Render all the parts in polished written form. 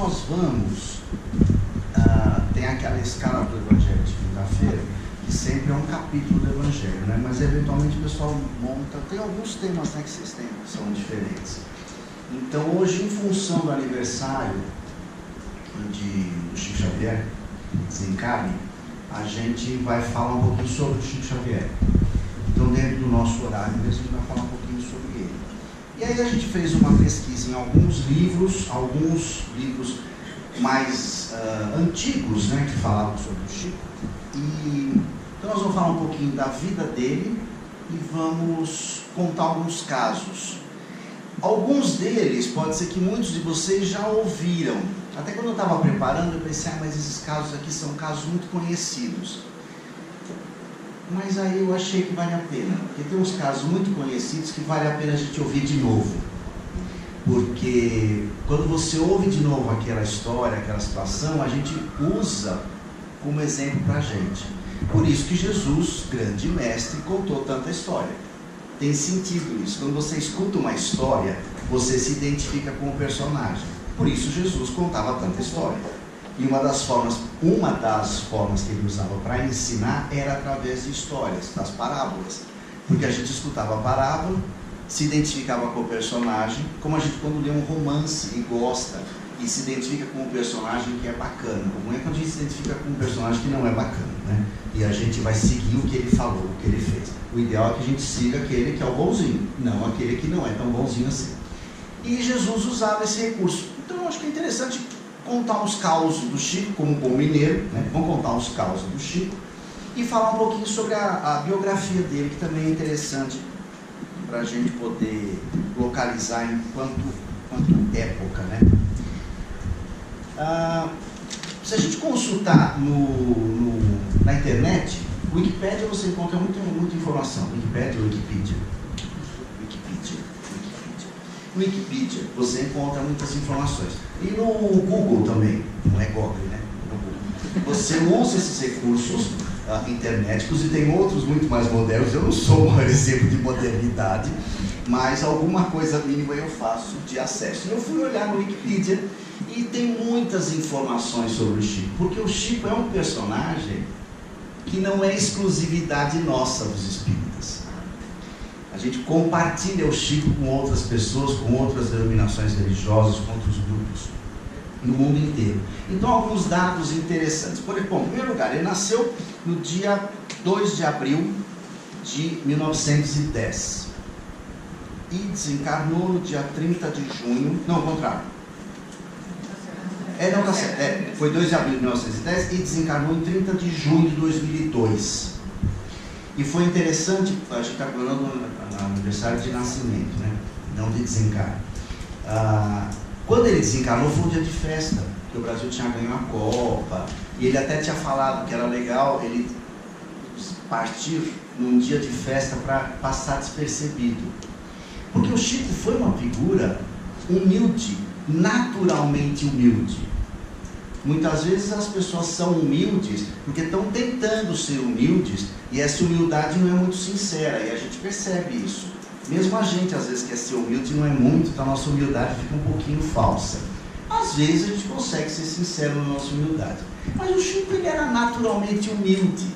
nós vamos, tem aquela escala do Evangelho de quinta-feira, que sempre é um capítulo do Evangelho, né? Mas eventualmente o pessoal monta, tem alguns temas, né, que vocês têm, que são diferentes. Então hoje, em função do aniversário do Chico Xavier, desencarne, a gente vai falar um pouquinho sobre o Chico Xavier. Então, dentro do nosso horário mesmo, a gente vai falar um pouquinho sobre ele. E aí a gente fez uma pesquisa em alguns livros mais antigos, né, que falavam sobre o Chico. Então nós vamos falar um pouquinho da vida dele e vamos contar alguns casos. Alguns deles, pode ser que muitos de vocês já ouviram. Até quando eu estava preparando, eu pensei, mas esses casos aqui são casos muito conhecidos. Mas aí eu achei que vale a pena, porque tem uns casos muito conhecidos que vale a pena a gente ouvir de novo. Porque quando você ouve de novo aquela história, aquela situação, a gente usa como exemplo para a gente. Por isso que Jesus, grande mestre, contou tanta história. Tem sentido isso. Quando você escuta uma história, você se identifica com o personagem. Por isso Jesus contava tanta história. E uma das formas que ele usava para ensinar era através de histórias, das parábolas. Porque a gente escutava a parábola, se identificava com o personagem, como a gente quando lê um romance e gosta, e se identifica com um personagem que é bacana. O ruim é quando a gente se identifica com um personagem que não é bacana, né? E a gente vai seguir o que ele falou, o que ele fez. O ideal é que a gente siga aquele que é o bonzinho, não aquele que não é tão bonzinho assim. E Jesus usava esse recurso. Então eu acho que é interessante contar uns causos do Chico, como um bom mineiro, né? Vamos contar uns causos do Chico e falar um pouquinho sobre a biografia dele, que também é interessante para a gente poder localizar enquanto época, né? Se a gente consultar na internet, Wikipédia, você encontra muita informação. Wikipedia, você encontra muitas informações. E no Google também, não é Google, né? No Google. Você usa esses recursos internéticos e tem outros muito mais modernos. Eu não sou o maior exemplo de modernidade, mas alguma coisa mínima eu faço de acesso. Eu fui olhar no Wikipedia e tem muitas informações sobre o Chico, porque o Chico é um personagem que não é exclusividade nossa dos espíritas. A gente compartilha o Chico com outras pessoas, com outras denominações religiosas, com outros grupos no mundo inteiro. Então, alguns dados interessantes. Por exemplo, em primeiro lugar, ele nasceu no dia 2 de abril de 1910 e desencarnou no dia 30 de junho, não, ao contrário. Não, tá certo. Foi 2 de abril de 1910 e desencarnou em 30 de junho de 2002. E foi interessante, a gente está falando no aniversário de nascimento, né? Não de desencarno. Quando ele desencarnou foi um dia de festa, porque o Brasil tinha ganho a Copa, e ele até tinha falado que era legal ele partir num dia de festa para passar despercebido. Porque o Chico foi uma figura humilde, naturalmente humilde. Muitas vezes as pessoas são humildes porque estão tentando ser humildes e essa humildade não é muito sincera e a gente percebe isso. Mesmo a gente às vezes quer ser humilde e não é muito, então a nossa humildade fica um pouquinho falsa. Às vezes a gente consegue ser sincero na nossa humildade. Mas o Chico ele era naturalmente humilde,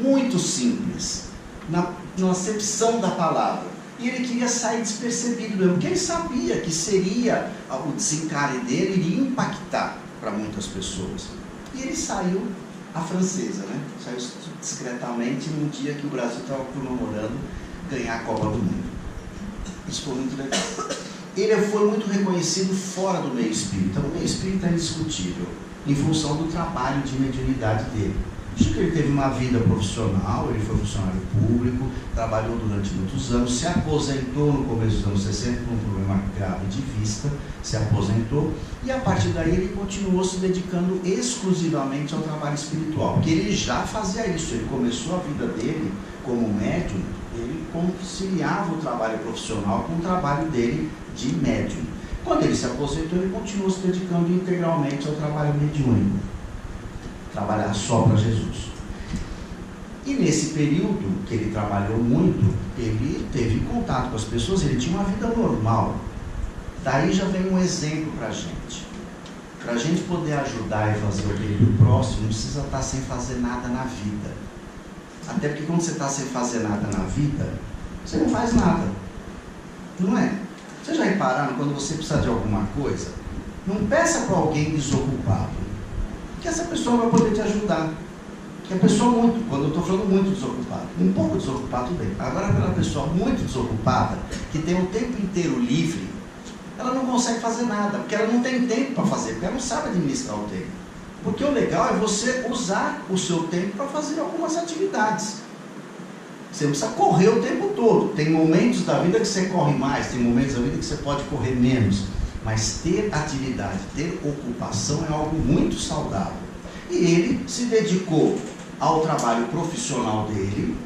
muito simples, na acepção da palavra. E ele queria sair despercebido mesmo, porque ele sabia que seria o desencarne dele, iria impactar para muitas pessoas. E ele saiu à francesa, né? Saiu discretamente num dia que o Brasil estava comemorando ganhar a Copa do Mundo. Isso foi muito legal. Ele foi muito reconhecido fora do meio espírita. O meio espírita é indiscutível, em função do trabalho de mediunidade dele. Chico ele teve uma vida profissional, ele foi funcionário público, trabalhou durante muitos anos, se aposentou no começo dos anos 60 com um problema grave de vista, se aposentou e a partir daí ele continuou se dedicando exclusivamente ao trabalho espiritual, porque ele já fazia isso, ele começou a vida dele como médium, ele conciliava o trabalho profissional com o trabalho dele de médium. Quando ele se aposentou, ele continuou se dedicando integralmente ao trabalho mediúnico. Trabalhar só para Jesus. E nesse período que ele trabalhou muito, ele teve contato com as pessoas, ele tinha uma vida normal. Daí já vem um exemplo para a gente. para a gente poder ajudar e fazer o bem do próximo, não precisa estar sem fazer nada na vida. Até porque quando você está sem fazer nada na vida, você não faz nada. Não é? Vocês já repararam, quando você precisa de alguma coisa, não peça para alguém desocupado, que essa pessoa vai poder te ajudar. Que a pessoa muito, quando eu estou falando muito desocupado, um pouco desocupado tudo bem. Agora aquela pessoa muito desocupada, que tem o tempo inteiro livre, ela não consegue fazer nada, porque ela não tem tempo para fazer, porque ela não sabe administrar o tempo. Porque o legal é você usar o seu tempo para fazer algumas atividades. Você não precisa correr o tempo todo. Tem momentos da vida que você corre mais, tem momentos da vida que você pode correr menos. Mas ter atividade, ter ocupação é algo muito saudável. E ele se dedicou ao trabalho profissional dele,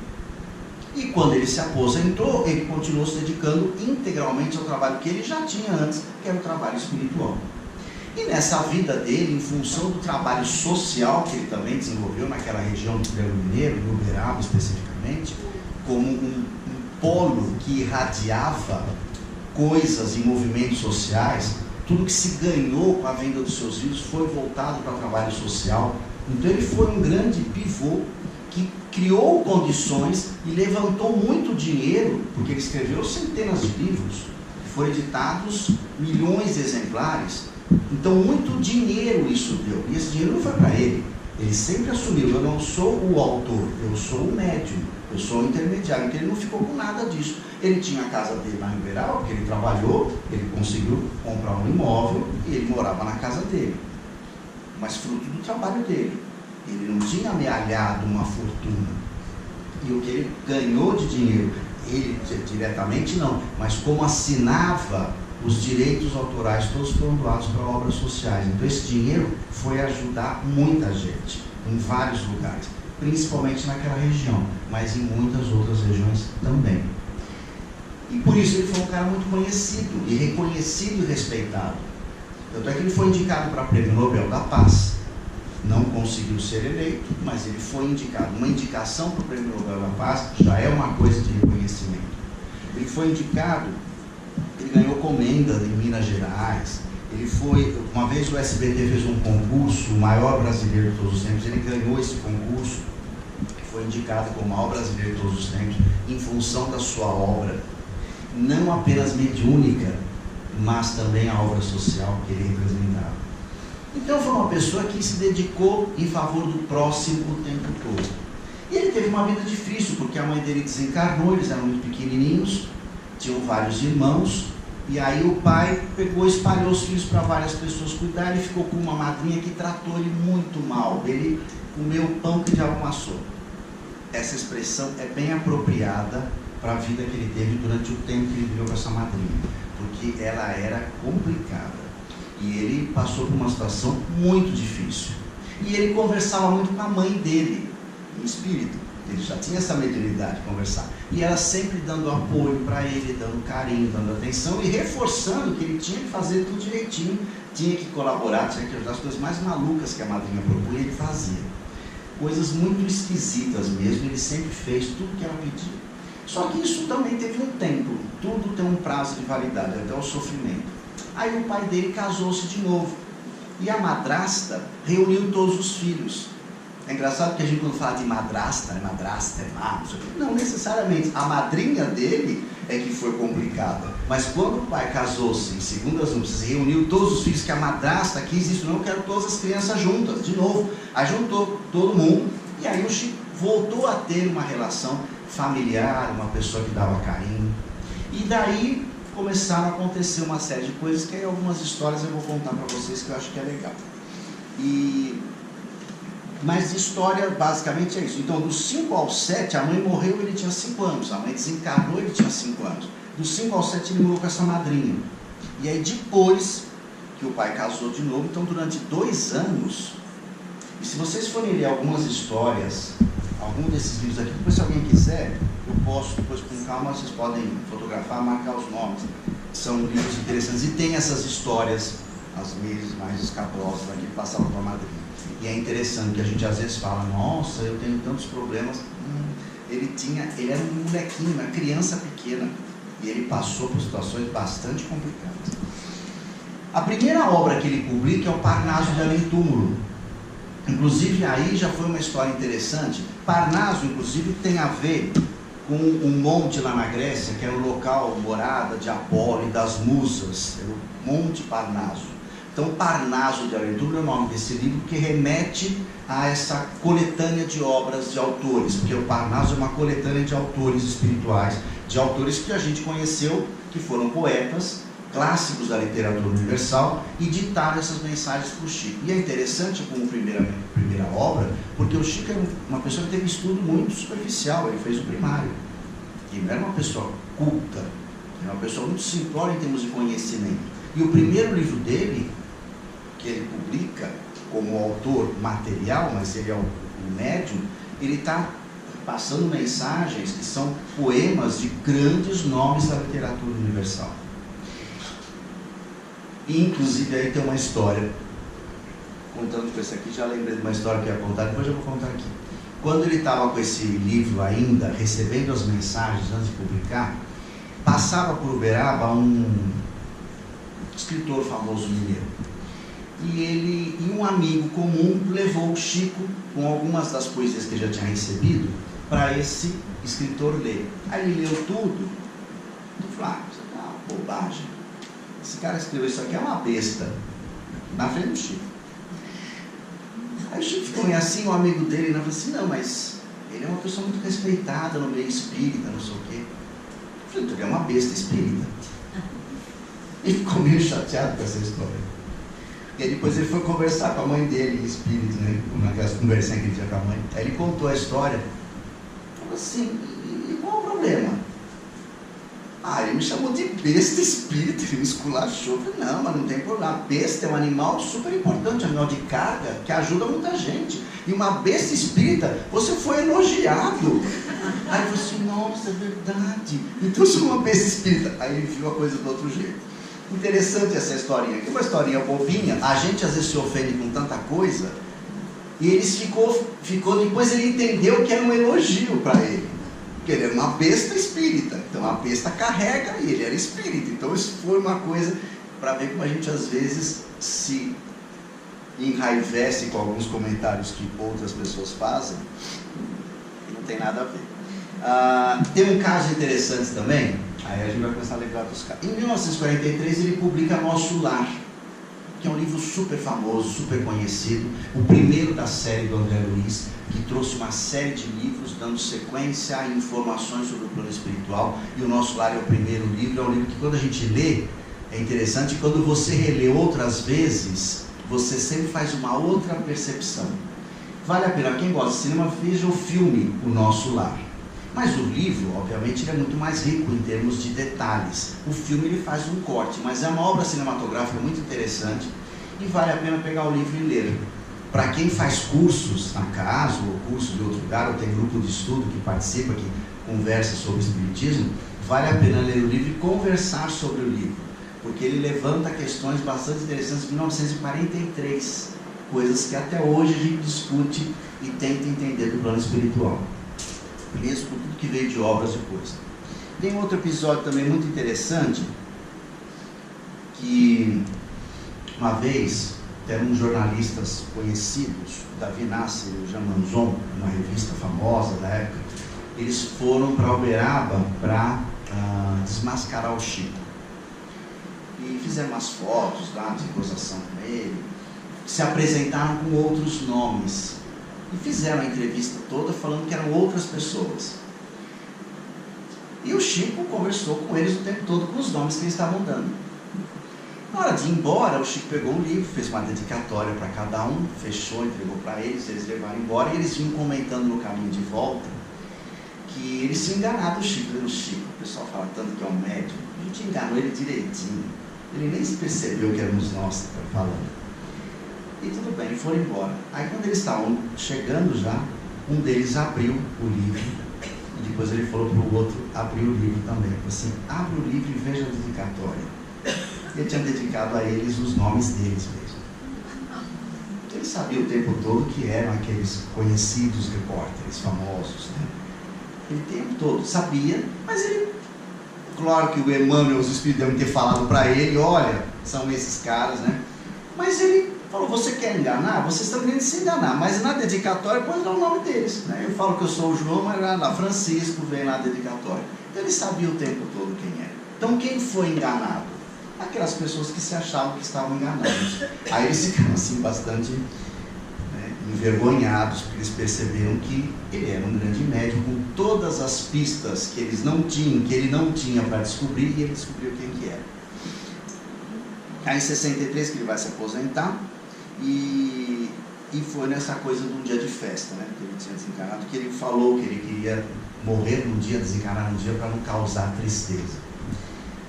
e quando ele se aposentou, ele continuou se dedicando integralmente ao trabalho que ele já tinha antes, que era o trabalho espiritual. E nessa vida dele, em função do trabalho social que ele também desenvolveu naquela região do Triângulo Mineiro, em Uberaba especificamente, como um polo que irradiava coisas e movimentos sociais, tudo que se ganhou com a venda dos seus livros foi voltado para o trabalho social. Então ele foi um grande pivô que criou condições e levantou muito dinheiro, porque ele escreveu centenas de livros, que foram editados milhões de exemplares. Então muito dinheiro isso deu, e esse dinheiro não foi para ele. Ele sempre assumiu: eu não sou o autor, eu sou o médium, eu sou o intermediário. Então ele não ficou com nada disso. Ele tinha a casa dele lá em Uberaba, porque ele trabalhou, ele conseguiu comprar um imóvel e ele morava na casa dele, mas fruto do trabalho dele. Ele não tinha amealhado uma fortuna, e o que ele ganhou de dinheiro, ele diretamente não, mas como assinava os direitos autorais, todos foram doados para obras sociais. Então esse dinheiro foi ajudar muita gente em vários lugares, principalmente naquela região, mas em muitas outras regiões também. E por isso ele foi um cara muito conhecido e reconhecido e respeitado. Tanto é que ele foi indicado para o Prêmio Nobel da Paz. Não conseguiu ser eleito, mas ele foi indicado. Uma indicação para o Prêmio Nobel da Paz já é uma coisa de reconhecimento. Ele foi indicado, ele ganhou comenda em Minas Gerais. Ele foi, uma vez o SBT fez um concurso, o maior brasileiro de todos os tempos, ele ganhou esse concurso, foi indicado como o maior brasileiro de todos os tempos, em função da sua obra, não apenas mediúnica, mas também a obra social que ele representava. Então foi uma pessoa que se dedicou em favor do próximo o tempo todo. E ele teve uma vida difícil, porque a mãe dele desencarnou, eles eram muito pequenininhos, tinham vários irmãos, e aí o pai pegou e espalhou os filhos para várias pessoas cuidar. Ele ficou com uma madrinha que tratou ele muito mal, ele comeu o pão que o diabo amassou. Essa expressão é bem apropriada para a vida que ele teve durante o tempo que ele viveu com essa madrinha, porque ela era complicada. E ele passou por uma situação muito difícil. E ele conversava muito com a mãe dele, em espírito. Ele já tinha essa mediunidade de conversar. E ela sempre dando apoio para ele, dando carinho, dando atenção e reforçando que ele tinha que fazer tudo direitinho, tinha que colaborar, tinha que ajudar. As coisas mais malucas que a madrinha propunha, ele fazia. Coisas muito esquisitas mesmo, ele sempre fez tudo que ela pedia. Só que isso também teve um tempo, tudo tem um prazo de validade, até o sofrimento. Aí o pai dele casou-se de novo, e a madrasta reuniu todos os filhos. É engraçado porque a gente quando fala de madrasta é má, não necessariamente. A madrinha dele é que foi complicada, mas quando o pai casou-se em segundas núpcias e reuniu todos os filhos, que a madrasta quis isso, não quero todas as crianças juntas, de novo, aí juntou todo mundo, e aí o Chico voltou a ter uma relação familiar, uma pessoa que dava carinho, e daí começaram a acontecer uma série de coisas, que aí algumas histórias eu vou contar para vocês que eu acho que é legal. Mas história basicamente é isso. Então dos 5 aos 7, a mãe morreu, ele tinha 5 anos, a mãe desencarnou, ele tinha 5 anos. Dos 5 aos 7 ele morou com essa madrinha. E aí depois que o pai casou de novo, então durante 2 anos, e se vocês forem ler algumas histórias, algum desses livros aqui, depois se alguém quiser, eu posso, depois com calma, vocês podem fotografar, marcar os nomes. São livros interessantes, e tem essas histórias, as mais escabrosas que passavam para a madrinha. E é interessante que a gente às vezes fala: nossa, eu tenho tantos problemas. Ele era um molequinho, uma criança pequena, e ele passou por situações bastante complicadas. A primeira obra que ele publica é o Parnaso de Além Túmulo. Inclusive aí já foi uma história interessante. Parnaso, inclusive, tem a ver com um monte lá na Grécia, que era o local, morada de Apolo e das musas, era o Monte Parnaso. Então, Parnaso de Além Túmulo é o nome desse livro, que remete a essa coletânea de obras de autores, porque o Parnaso é uma coletânea de autores espirituais, de autores que a gente conheceu, que foram poetas, clássicos da literatura universal, e ditaram essas mensagens para o Chico. E é interessante como primeira obra, porque o Chico é uma pessoa que teve estudo muito superficial, ele fez o primário. Ele não era uma pessoa culta, era uma pessoa muito simplória em termos de conhecimento. E o primeiro livro dele, que ele publica como autor material, mas ele é o médium, ele está passando mensagens que são poemas de grandes nomes da literatura universal. E, inclusive, aí tem uma história, contando com esse aqui, já lembrei de uma história que eu ia contar, depois eu vou contar aqui. Quando ele estava com esse livro ainda, recebendo as mensagens antes de publicar, passava por Uberaba um escritor famoso mineiro. E um amigo comum levou o Chico, com algumas das poesias que ele já tinha recebido, para esse escritor ler. Aí ele leu tudo, e falou, isso é uma bobagem. Esse cara escreveu isso aqui, é uma besta, na frente do Chico. Aí o Chico ficou meio assim, o amigo dele falou assim, não, mas ele é uma pessoa muito respeitada no meio espírita, não sei o quê. Eu falei, ele é uma besta espírita. E ficou meio chateado com essa história. E aí depois ele foi conversar com a mãe dele em espírito, né? Naquelas conversinhas que ele tinha com a mãe. Aí ele contou a história. Falou assim, e qual o problema? Ele me chamou de besta espírita, ele me esculachou. Eu falei, não, mas não tem problema. A besta é um animal super importante, um animal de carga, que ajuda muita gente. E uma besta espírita, você foi elogiado. Aí ele falou assim, nossa, é verdade. Então eu sou uma besta espírita. Aí ele viu a coisa do outro jeito. Interessante essa historinha, que é uma historinha bobinha, a gente às vezes se ofende com tanta coisa, e ele ficou, depois ele entendeu que era um elogio para ele, porque ele era uma besta espírita, então a besta carrega e ele era espírita, então isso foi uma coisa para ver como a gente às vezes se enraivece com alguns comentários que outras pessoas fazem, e não tem nada a ver. Tem um caso interessante também. Aí a gente vai começar a lembrar dos casos. Em 1943 ele publica Nosso Lar, que é um livro super famoso, super conhecido, o primeiro da série do André Luiz, que trouxe uma série de livros dando sequência a informações sobre o plano espiritual, e o Nosso Lar é o primeiro livro, é um livro que quando a gente lê, é interessante, quando você relê outras vezes, você sempre faz uma outra percepção. Vale a pena, quem gosta de cinema, veja o filme O Nosso Lar. Mas o livro, obviamente, ele é muito mais rico em termos de detalhes. O filme ele faz um corte, mas é uma obra cinematográfica muito interessante e vale a pena pegar o livro e ler. Para quem faz cursos na casa, ou curso de outro lugar, ou tem grupo de estudo que participa, que conversa sobre espiritismo, vale a pena ler o livro e conversar sobre o livro, porque ele levanta questões bastante interessantes de 1943, coisas que até hoje a gente discute e tenta entender do plano espiritual. Mesmo com tudo que veio de obras depois. Tem outro episódio também muito interessante, que uma vez, eram uns jornalistas conhecidos, Davi Nasser e o Jean Manzon, uma revista famosa da época, eles foram para Uberaba para desmascarar o Chico. E fizeram umas fotos lá de gozação com ele, se apresentaram com outros nomes. E fizeram a entrevista toda falando que eram outras pessoas. E o Chico conversou com eles o tempo todo com os nomes que eles estavam dando. Na hora de ir embora, o Chico pegou um livro, fez uma dedicatória para cada um, fechou, entregou para eles levaram embora, e eles vinham comentando no caminho de volta que eles tinham enganado o Chico. O pessoal fala tanto que é um médium, a gente enganou ele direitinho. Ele nem se percebeu que éramos nós falando. E tudo bem, foram embora. Aí quando eles estavam chegando já, um deles abriu o livro, e depois ele falou para o outro abrir o livro também. Falou assim, abre o livro e veja a dedicatória. Ele tinha dedicado a eles os nomes deles mesmo. Ele sabia o tempo todo que eram aqueles conhecidos repórteres famosos, né? Ele o tempo todo sabia, mas ele Claro que o Emmanuel, os espíritos devem ter falado para ele, olha, são esses caras, né? Mas ele falou, você quer enganar? Vocês estão querendo se enganar, mas na dedicatória pode dar o nome deles, né? Eu falo que eu sou o João, mas lá Francisco vem na dedicatória. Então ele sabia o tempo todo quem era. Então quem foi enganado? Aquelas pessoas que se achavam que estavam enganados. Aí eles ficaram assim bastante envergonhados, porque eles perceberam que ele era um grande médium com todas as pistas que eles não tinham, que ele não tinha para descobrir, e ele descobriu quem que era. Aí em 63 que ele vai se aposentar, e foi nessa coisa de um dia de festa, né, que ele tinha desencarnado, que ele falou que ele queria morrer num dia, desencarnar num dia, para não causar tristeza.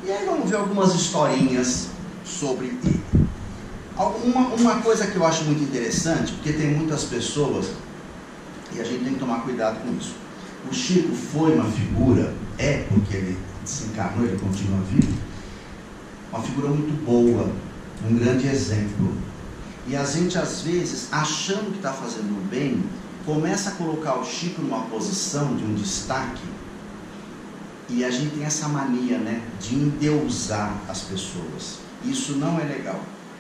E aí vamos ver algumas historinhas sobre ele. Uma coisa que eu acho muito interessante, porque tem muitas pessoas, e a gente tem que tomar cuidado com isso. O Chico foi uma figura, porque ele desencarnou, ele continua vivo, uma figura muito boa, um grande exemplo. E a gente às vezes, achando que está fazendo bem, começa a colocar o Chico numa posição de um destaque, e a gente tem essa mania, né, de endeusar as pessoas. Isso não é legal.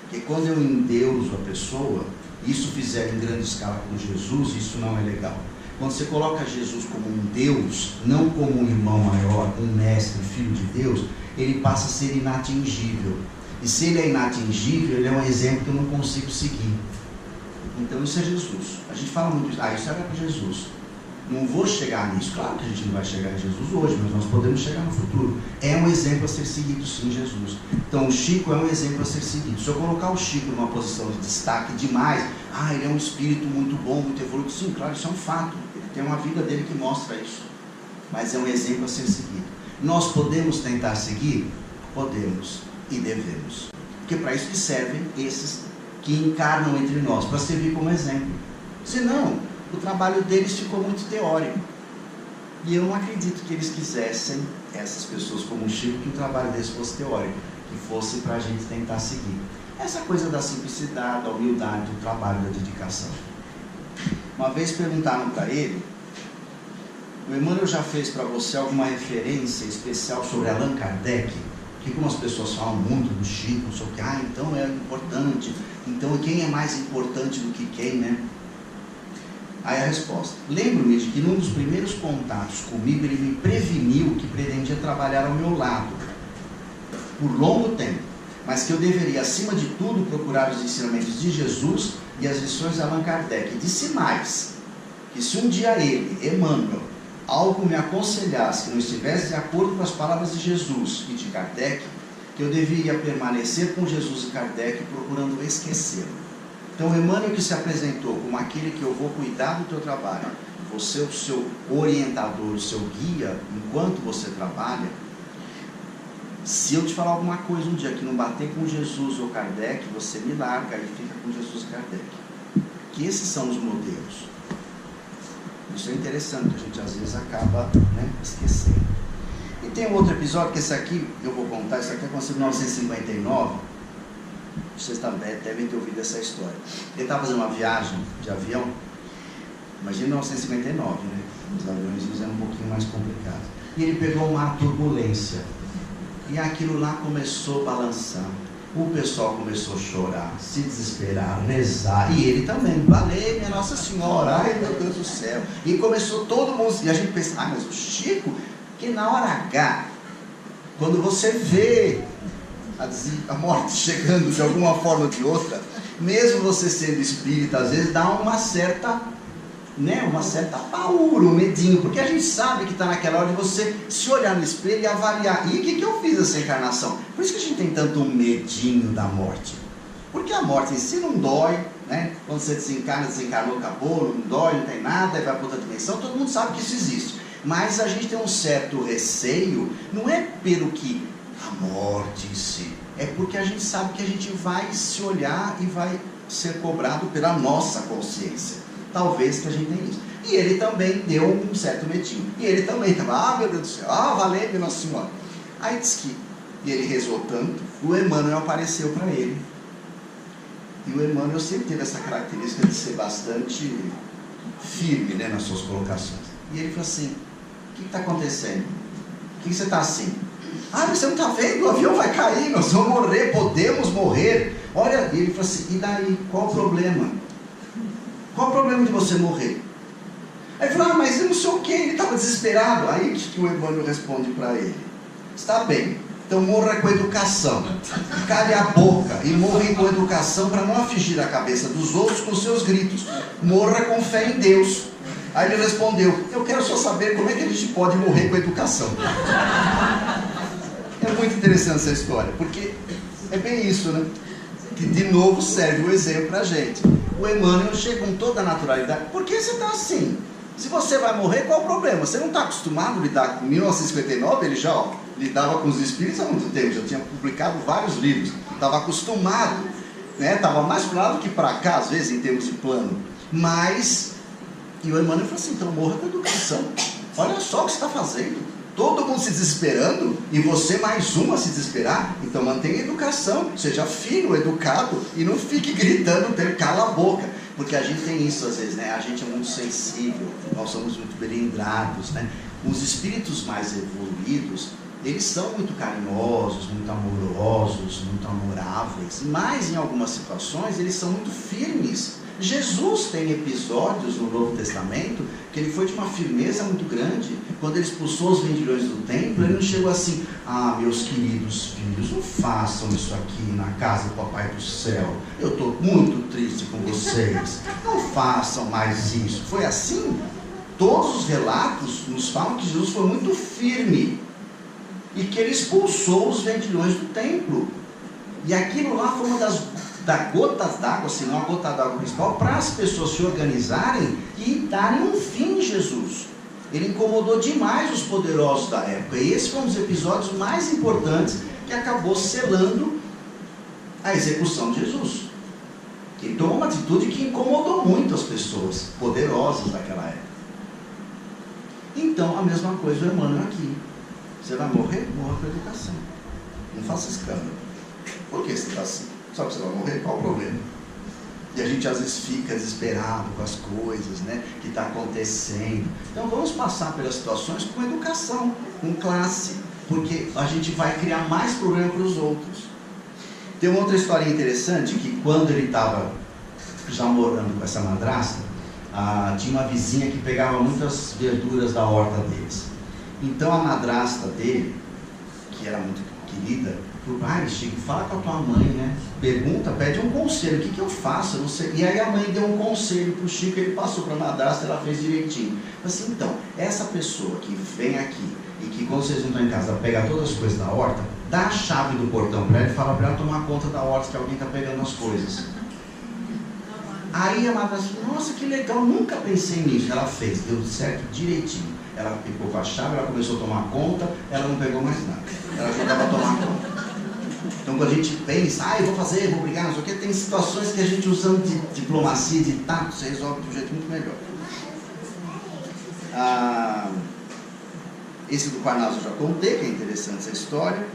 Porque quando eu endeuso a pessoa, isso fizer em grande escala com Jesus, isso não é legal. Quando você coloca Jesus como um Deus, não como um irmão maior, um mestre, filho de Deus, ele passa a ser inatingível. E se ele é inatingível, ele é um exemplo que eu não consigo seguir. Então isso é Jesus. A gente fala muito isso, isso era para Jesus. Não vou chegar nisso. Claro que a gente não vai chegar em Jesus hoje, mas nós podemos chegar no futuro. É um exemplo a ser seguido, sim, Jesus. Então o Chico é um exemplo a ser seguido. Se eu colocar o Chico numa posição de destaque demais, ele é um espírito muito bom, muito evoluído. Sim, claro, isso é um fato. Ele tem uma vida dele que mostra isso. Mas é um exemplo a ser seguido. Nós podemos tentar seguir? Podemos e devemos. Porque para isso que servem esses que encarnam entre nós, para servir como exemplo. Senão, o trabalho deles ficou muito teórico. E eu não acredito que eles quisessem, essas pessoas como o Chico, que o trabalho deles fosse teórico, que fosse para a gente tentar seguir. Essa coisa da simplicidade, da humildade, do trabalho, da dedicação. Uma vez perguntaram para ele, o Emmanuel já fez para você alguma referência especial sobre Allan Kardec? Porque como as pessoas falam muito do Chico, não sei o que, então é importante, então quem é mais importante do que quem, né? Aí a resposta, lembro-me de que num dos primeiros contatos comigo, ele me preveniu que pretendia trabalhar ao meu lado, por longo tempo, mas que eu deveria, acima de tudo, procurar os ensinamentos de Jesus e as lições de Allan Kardec. E disse mais, que se um dia ele, Emmanuel, algo me aconselhasse que não estivesse de acordo com as palavras de Jesus e de Kardec, que eu deveria permanecer com Jesus e Kardec, procurando esquecê-lo. Então, o Emmanuel que se apresentou como aquele que eu vou cuidar do teu trabalho, você é o seu orientador, o seu guia, enquanto você trabalha, se eu te falar alguma coisa um dia que não bater com Jesus ou Kardec, você me larga e fica com Jesus e Kardec. Que esses são os modelos. Isso é interessante, a gente às vezes acaba esquecendo. E tem um outro episódio, que esse aqui, eu vou contar, esse aqui aconteceu em 1959, vocês devem ter ouvido essa história. Ele estava fazendo uma viagem de avião, imagina 1959, né? Os aviões eram um pouquinho mais complicados. E ele pegou uma turbulência, e aquilo lá começou a balançar. O pessoal começou a chorar, se desesperar, rezar, e ele também, valeu minha Nossa Senhora, ai meu Deus do céu. E começou todo mundo, e a gente pensa, mas o Chico, que na hora H, quando você vê a morte chegando de alguma forma ou de outra, mesmo você sendo espírita, às vezes dá uma certa paura, um medinho, porque a gente sabe que está naquela hora de você se olhar no espelho e avaliar, e o que eu fiz essa encarnação? Por isso que a gente tem tanto medinho da morte, porque a morte em si não dói, né? Quando você desencarnou, acabou, não dói, não tem nada, vai para outra dimensão, todo mundo sabe que isso existe, mas a gente tem um certo receio, não é pelo que a morte em si, é porque a gente sabe que a gente vai se olhar e vai ser cobrado pela nossa consciência. Talvez que a gente tenha isso. E ele também deu um certo medinho. E ele também estava, meu Deus do céu, valeu, minha Nossa Senhora. Aí diz que, e ele rezou tanto, o Emmanuel apareceu para ele. E o Emmanuel sempre teve essa característica de ser bastante firme, né, nas suas colocações. E ele falou assim, o que está acontecendo? Por que você está assim? Ah, mas você não está vendo? O avião vai cair, nós vamos morrer, podemos morrer. Olha, e ele falou assim, e daí? Qual o problema? Qual o problema de você morrer? Aí ele falou, mas eu não sei o que, ele estava desesperado. Aí que o Emmanuel responde para ele, está bem, então morra com educação, cale a boca e morra com educação para não afligir a cabeça dos outros com seus gritos, morra com fé em Deus. Aí ele respondeu, eu quero só saber como é que a gente pode morrer com educação. É muito interessante essa história, porque é bem isso, né? Que de novo serve o exemplo para a gente. O Emmanuel chega com toda a naturalidade. Por que você está assim? Se você vai morrer, qual o problema? Você não está acostumado a lidar com 1959, ele já lidava com os espíritos há muito tempo, já tinha publicado vários livros, estava acostumado, né? Estava mais para lá do que para cá, às vezes, em termos de plano. Mas, e o Emmanuel falou assim, então morra com educação. Olha só o que você está fazendo. Todo mundo se desesperando e você mais uma a se desesperar. Então mantenha a educação, seja fino, educado e não fique gritando, cala a boca. Porque a gente tem isso às vezes, né? A gente é muito sensível, nós somos muito melindrados, né? Os espíritos mais evoluídos, eles são muito carinhosos, muito amorosos, muito amoráveis, mas em algumas situações eles são muito firmes. Jesus tem episódios no Novo Testamento que ele foi de uma firmeza muito grande. Quando ele expulsou os vendilhões do templo, ele não chegou assim, ah, meus queridos filhos, não façam isso aqui na casa do Papai do Céu, eu estou muito triste com vocês, não façam mais isso. Foi assim? Todos os relatos nos falam que Jesus foi muito firme e que ele expulsou os vendilhões do templo. E aquilo lá foi uma das gotas d'água, se não a gota d'água principal, para as pessoas se organizarem e darem um fim em Jesus. Ele incomodou demais os poderosos da época, e esse foi um dos episódios mais importantes que acabou selando a execução de Jesus. Ele tomou uma atitude que incomodou muito as pessoas poderosas daquela época. Então, a mesma coisa o Emmanuel aqui. Você vai morrer? Morra com educação. Não faça escândalo. Por que você está assim? Só que você vai morrer? Qual o problema? E a gente às vezes fica desesperado com as coisas, né, que está acontecendo. Então vamos passar pelas situações com educação, com classe, porque a gente vai criar mais problema para os outros. Tem uma outra história interessante, que quando ele estava já morando com essa madrasta, tinha uma vizinha que pegava muitas verduras da horta deles. Então a madrasta dele, que era muito querida, falou, ai Chico, fala com a tua mãe, né? Pergunta, pede um conselho, o que eu faço? Eu não sei. E aí a mãe deu um conselho para o Chico, ele passou para a madrasta, ela fez direitinho. Assim, então, essa pessoa que vem aqui e que quando vocês não estão em casa, pega todas as coisas da horta, dá a chave do portão para ela e fala para ela tomar conta da horta, que alguém está pegando as coisas. Aí a madrasta falou, nossa, que legal, nunca pensei nisso. Ela fez, deu certo direitinho. Ela ficou com a chave, ela começou a tomar conta, ela não pegou mais nada. Ela ajudava a tomar conta. Então quando a gente pensa, eu vou fazer, vou brigar, não sei o que, tem situações que a gente usando de diplomacia, de tato, você resolve de um jeito muito melhor. Esse do Parnaso eu já contei, que é interessante essa história.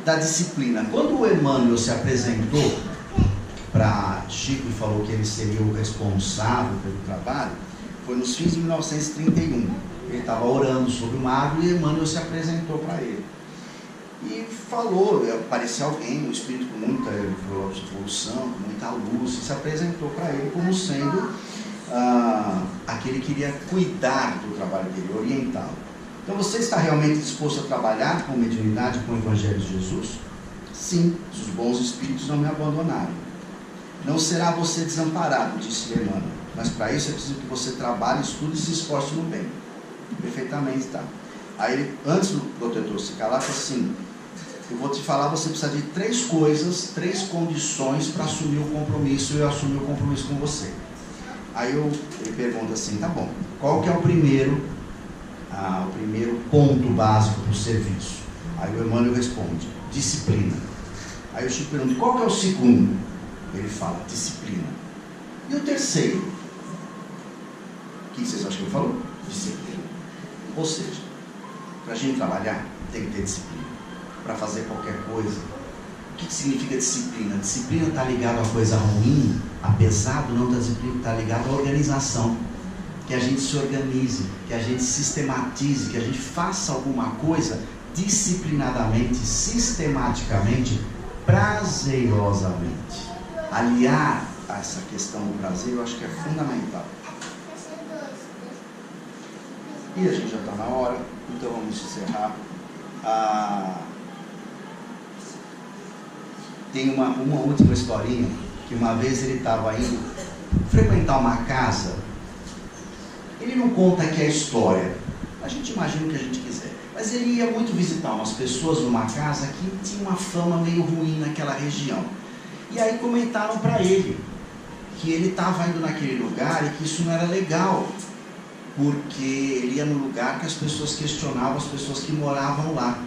Da disciplina. Quando o Emmanuel se apresentou para Chico e falou que ele seria o responsável pelo trabalho, foi nos fins de 1931. Ele estava orando sobre o mago e Emmanuel se apresentou para ele. E falou, apareceu alguém, um espírito com muita evolução, com muita luz, e se apresentou para ele como sendo aquele que iria cuidar do trabalho dele, orientá-lo. Então você está realmente disposto a trabalhar com mediunidade, com o Evangelho de Jesus? Sim, os bons espíritos não me abandonaram. Não será você desamparado, disse Emmanuel, mas para isso é preciso que você trabalhe, estude e se esforce no bem. Perfeitamente, tá. Aí ele, antes do protetor se calar, falou assim, eu vou te falar, você precisa de 3 coisas, 3 condições para assumir o compromisso, e eu assumi o compromisso com você. Aí ele pergunta assim, tá bom, qual que é o primeiro ponto básico do serviço? Aí o Emmanuel responde, disciplina. Aí o Chico pergunta, qual que é o segundo? Ele fala, disciplina. E o terceiro? O que vocês acham que ele falou? Disciplina. Ou seja, para a gente trabalhar, tem que ter disciplina. Para fazer qualquer coisa. O que significa disciplina? Disciplina está ligada a uma coisa ruim, apesar do não da disciplina, está ligada à organização. Que a gente se organize, que a gente sistematize, que a gente faça alguma coisa disciplinadamente, sistematicamente, prazerosamente. Aliar a essa questão do prazer, eu acho que é fundamental. E a gente já está na hora, então vamos encerrar. Tem uma última historinha, que uma vez ele estava indo frequentar uma casa. Ele não conta aqui a história, a gente imagina o que a gente quiser, mas ele ia muito visitar umas pessoas numa casa que tinha uma fama meio ruim naquela região. E aí comentaram para ele que ele estava indo naquele lugar e que isso não era legal, porque ele ia no lugar que as pessoas questionavam as pessoas que moravam lá.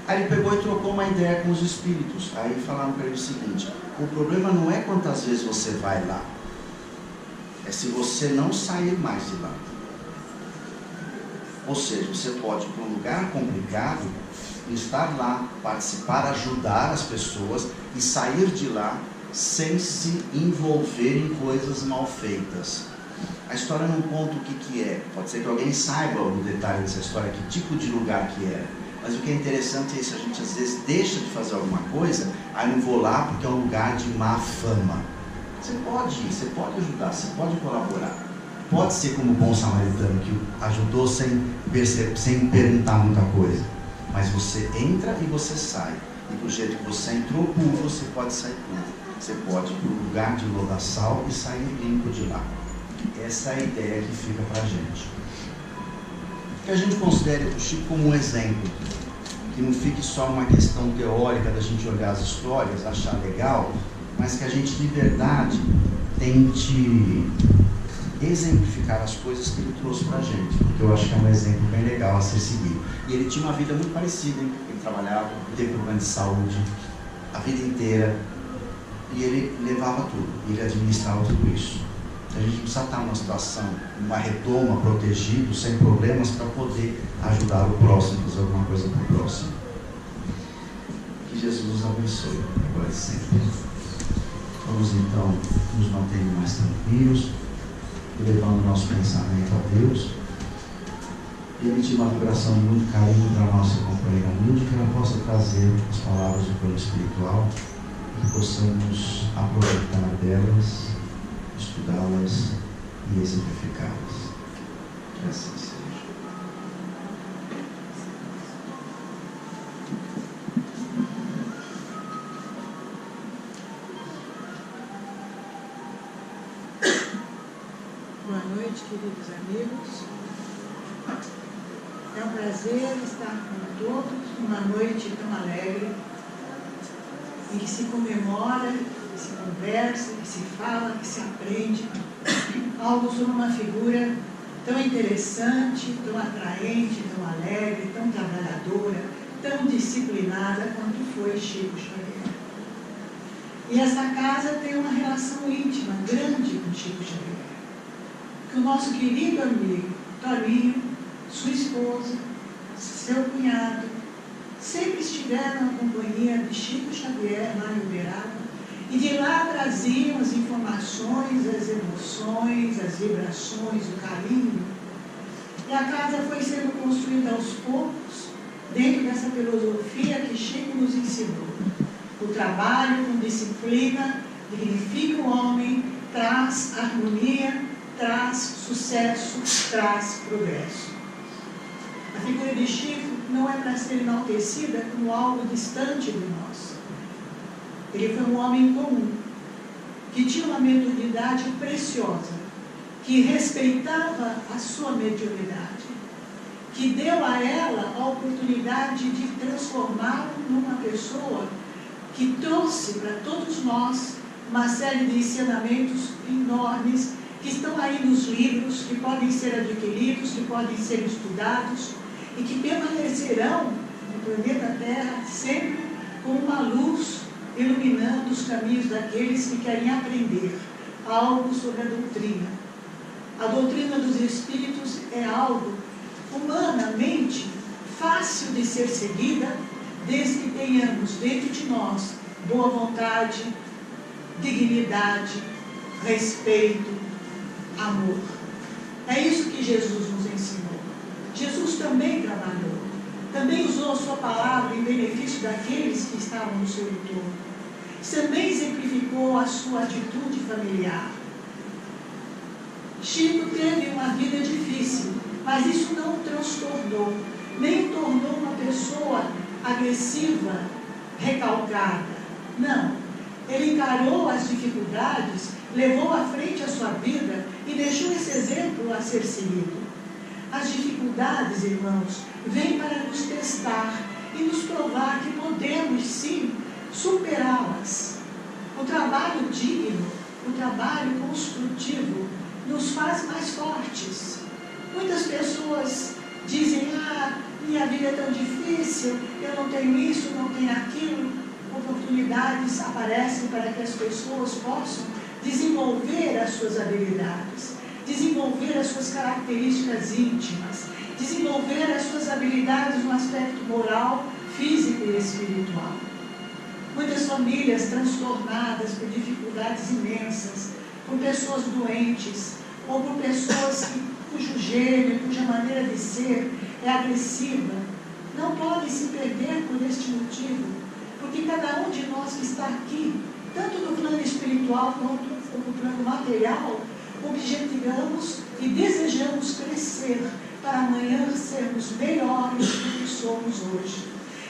Aí ele pegou e trocou uma ideia com os espíritos. Aí falaram para ele o seguinte: o problema não é quantas vezes você vai lá, é se você não sair mais de lá. Ou seja, você pode ir para um lugar complicado, estar lá, participar, ajudar as pessoas e sair de lá sem se envolver em coisas mal feitas. A história não conta o que é. Pode ser que alguém saiba o detalhe dessa história, que tipo de lugar que era. Mas o que é interessante é isso: a gente às vezes deixa de fazer alguma coisa, aí não vou lá porque é um lugar de má fama. Você pode ir, você pode ajudar, você pode colaborar. Pode ser como o bom samaritano, que ajudou sem perguntar muita coisa. Mas você entra e você sai. E do jeito que você entrou puro, você pode sair puro. Você pode ir para o lugar de lodaçal e sair limpo de lá. Essa é a ideia que fica para a gente. Que a gente considere o Chico como um exemplo. Que não fique só uma questão teórica da gente olhar as histórias, achar legal, mas que a gente de verdade tente exemplificar as coisas que ele trouxe para a gente, porque eu acho que é um exemplo bem legal a ser seguido. E ele tinha uma vida muito parecida, hein? Ele trabalhava, teve problema de saúde a vida inteira, e ele levava tudo, ele administrava tudo isso. A gente precisa estar numa situação, numa redoma, protegido, sem problemas, para poder ajudar o próximo, fazer alguma coisa para o próximo. Que Jesus nos abençoe, agora e sempre. Vamos então nos manter mais tranquilos, levando o nosso pensamento a Deus, e emitir uma vibração de muito carinho para a nossa companheira humilde, que ela possa trazer as palavras do plano espiritual, e que possamos aproveitar delas, estudá-las e exemplificá-las. Que assim seja. Boa noite, queridos amigos. É um prazer estar com todos numa noite tão alegre, em que se comemora, que se conversa, que se fala, que se aprende algo sobre uma figura tão interessante, tão atraente, tão alegre, tão trabalhadora, tão disciplinada quanto foi Chico Xavier. E esta casa tem uma relação íntima, grande com Chico Xavier. Que o nosso querido amigo Torinho, sua esposa, seu cunhado, sempre estiveram na companhia de Chico Xavier lá em Uberaba, e de lá traziam as informações, as emoções, as vibrações, o carinho. E a casa foi sendo construída aos poucos, dentro dessa filosofia que Chico nos ensinou. O trabalho com disciplina dignifica o homem, traz harmonia, traz sucesso, traz progresso. A figura de Chico não é para ser enaltecida como algo distante de nós. Ele foi um homem comum, que tinha uma mediunidade preciosa, que respeitava a sua mediunidade, que deu a ela a oportunidade de transformá-lo numa pessoa que trouxe para todos nós uma série de ensinamentos enormes, que estão aí nos livros, que podem ser adquiridos, que podem ser estudados e que permanecerão no planeta Terra sempre com uma luz iluminando os caminhos daqueles que querem aprender algo sobre a doutrina. A doutrina dos Espíritos é algo humanamente fácil de ser seguida, desde que tenhamos dentro de nós boa vontade, dignidade, respeito, amor. É isso que Jesus nos ensinou. Jesus também trabalhou. também usou a sua palavra em benefício daqueles que estavam no seu entorno. Também exemplificou a sua atitude familiar. Chico teve uma vida difícil, mas isso não o transtornou, nem o tornou uma pessoa agressiva, recalcada. Não. Ele encarou as dificuldades, levou à frente a sua vida e deixou esse exemplo a ser seguido. As dificuldades, irmãos, vêm para nos testar e nos provar que podemos, sim, superá-las. O trabalho digno, o trabalho construtivo, nos faz mais fortes. Muitas pessoas dizem, minha vida é tão difícil, eu não tenho isso, não tenho aquilo. Oportunidades aparecem para que as pessoas possam desenvolver as suas habilidades, desenvolver as suas características íntimas, desenvolver as suas habilidades no aspecto moral, físico e espiritual. Muitas famílias transtornadas por dificuldades imensas, por pessoas doentes, ou por pessoas cujo gênio, cuja maneira de ser é agressiva, não podem se perder por este motivo, porque cada um de nós que está aqui, tanto no plano espiritual quanto no plano material, objetivamos e desejamos crescer para amanhã sermos melhores do que somos hoje.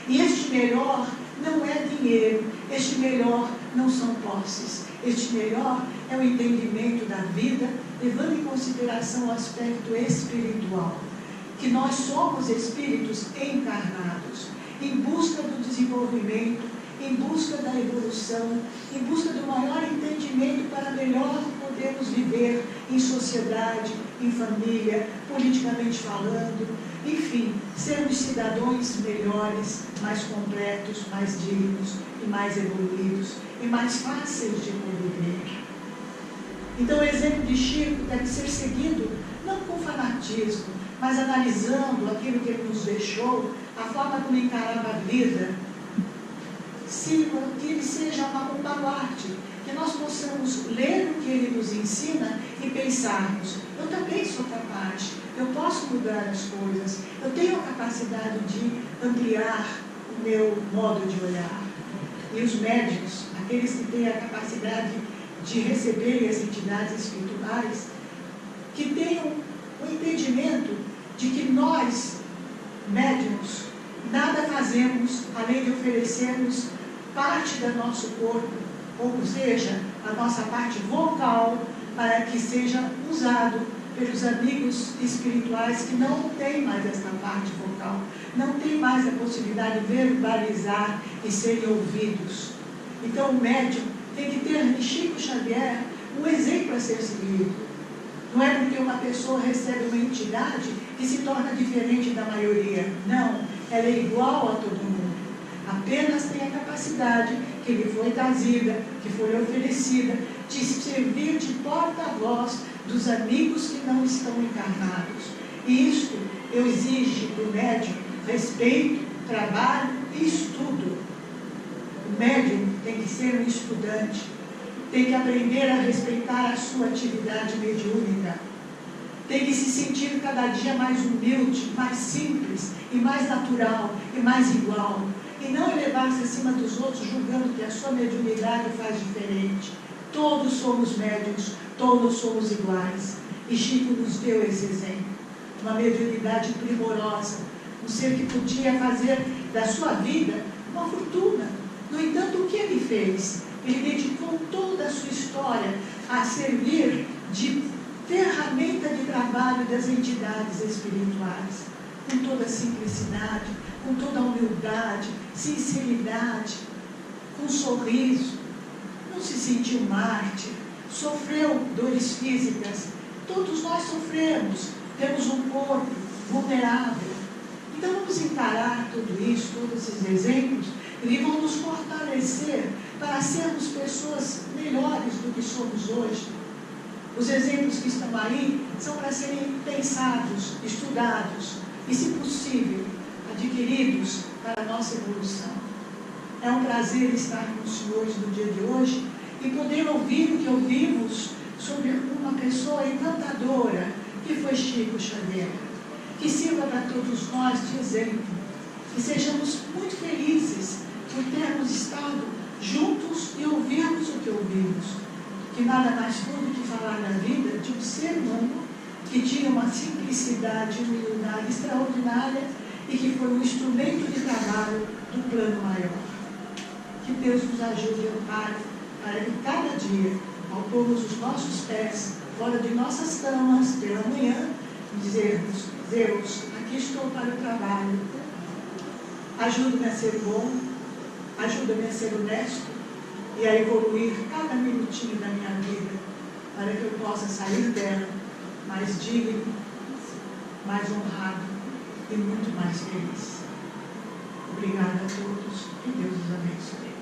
E este melhor não é dinheiro, este melhor não são posses, este melhor é o entendimento da vida, levando em consideração o aspecto espiritual, que nós somos espíritos encarnados, em busca do desenvolvimento, em busca da evolução, em busca do maior entendimento para melhor podermos viver em sociedade, em família, politicamente falando, enfim, sermos cidadãos melhores, mais completos, mais dignos e mais evoluídos e mais fáceis de conviver. Então o exemplo de Chico deve ser seguido não com fanatismo, mas analisando aquilo que ele nos deixou, a forma como encarava a vida, que ele seja um baluarte, que nós possamos ler o que ele nos ensina e pensarmos, eu também sou capaz, eu posso mudar as coisas, eu tenho a capacidade de ampliar o meu modo de olhar. E os médiuns, aqueles que têm a capacidade de receberem as entidades espirituais, que tenham o entendimento de que nós, médiuns, nada fazemos além de oferecermos parte do nosso corpo, ou seja, a nossa parte vocal, para que seja usado pelos amigos espirituais que não têm mais essa parte vocal, não têm mais a possibilidade de verbalizar e serem ouvidos. Então o médium tem que ter em Chico Xavier um exemplo a ser seguido. Não é porque uma pessoa recebe uma entidade que se torna diferente da maioria. Não, ela é igual a todo mundo. Apenas tem a capacidade que lhe foi trazida, que foi oferecida, de servir de porta-voz dos amigos que não estão encarnados. E isto exige do médium respeito, trabalho e estudo. O médium tem que ser um estudante, tem que aprender a respeitar a sua atividade mediúnica, tem que se sentir cada dia mais humilde, mais simples e mais natural e mais igual, e não elevar-se acima dos outros julgando que a sua mediunidade faz diferente. Todos somos médiuns, todos somos iguais, e Chico nos deu esse exemplo, uma mediunidade primorosa, um ser que podia fazer da sua vida uma fortuna. No entanto, o que ele fez? Ele dedicou toda a sua história a servir de ferramenta de trabalho das entidades espirituais, com toda a simplicidade, com toda a humildade, sinceridade, com sorriso. Não se sentiu mártir, sofreu dores físicas. Todos nós sofremos, temos um corpo vulnerável. Então vamos encarar tudo isso, todos esses exemplos, e vão nos fortalecer para sermos pessoas melhores do que somos hoje. Os exemplos que estão aí são para serem pensados, estudados e, se possível, adquiridos para a nossa evolução. É um prazer estar com os senhores no dia de hoje e poder ouvir o que ouvimos sobre uma pessoa encantadora que foi Chico Xavier, que sirva para todos nós de exemplo que sejamos muito felizes por termos estado juntos e ouvirmos o que ouvimos, que nada mais foi do que falar da vida de um ser humano que tinha uma simplicidade e humildade extraordinária e que foi um instrumento de trabalho do plano maior. Que Deus nos ajude, Pai, para que cada dia, ao pormos os nossos pés fora de nossas camas pela manhã, dizermos: Deus, aqui estou para o trabalho, ajuda-me a ser bom, ajuda-me a ser honesto e a evoluir cada minutinho da minha vida, para que eu possa sair dela mais digno, mais honrado e muito mais feliz. Obrigada a todos, que Deus os abençoe.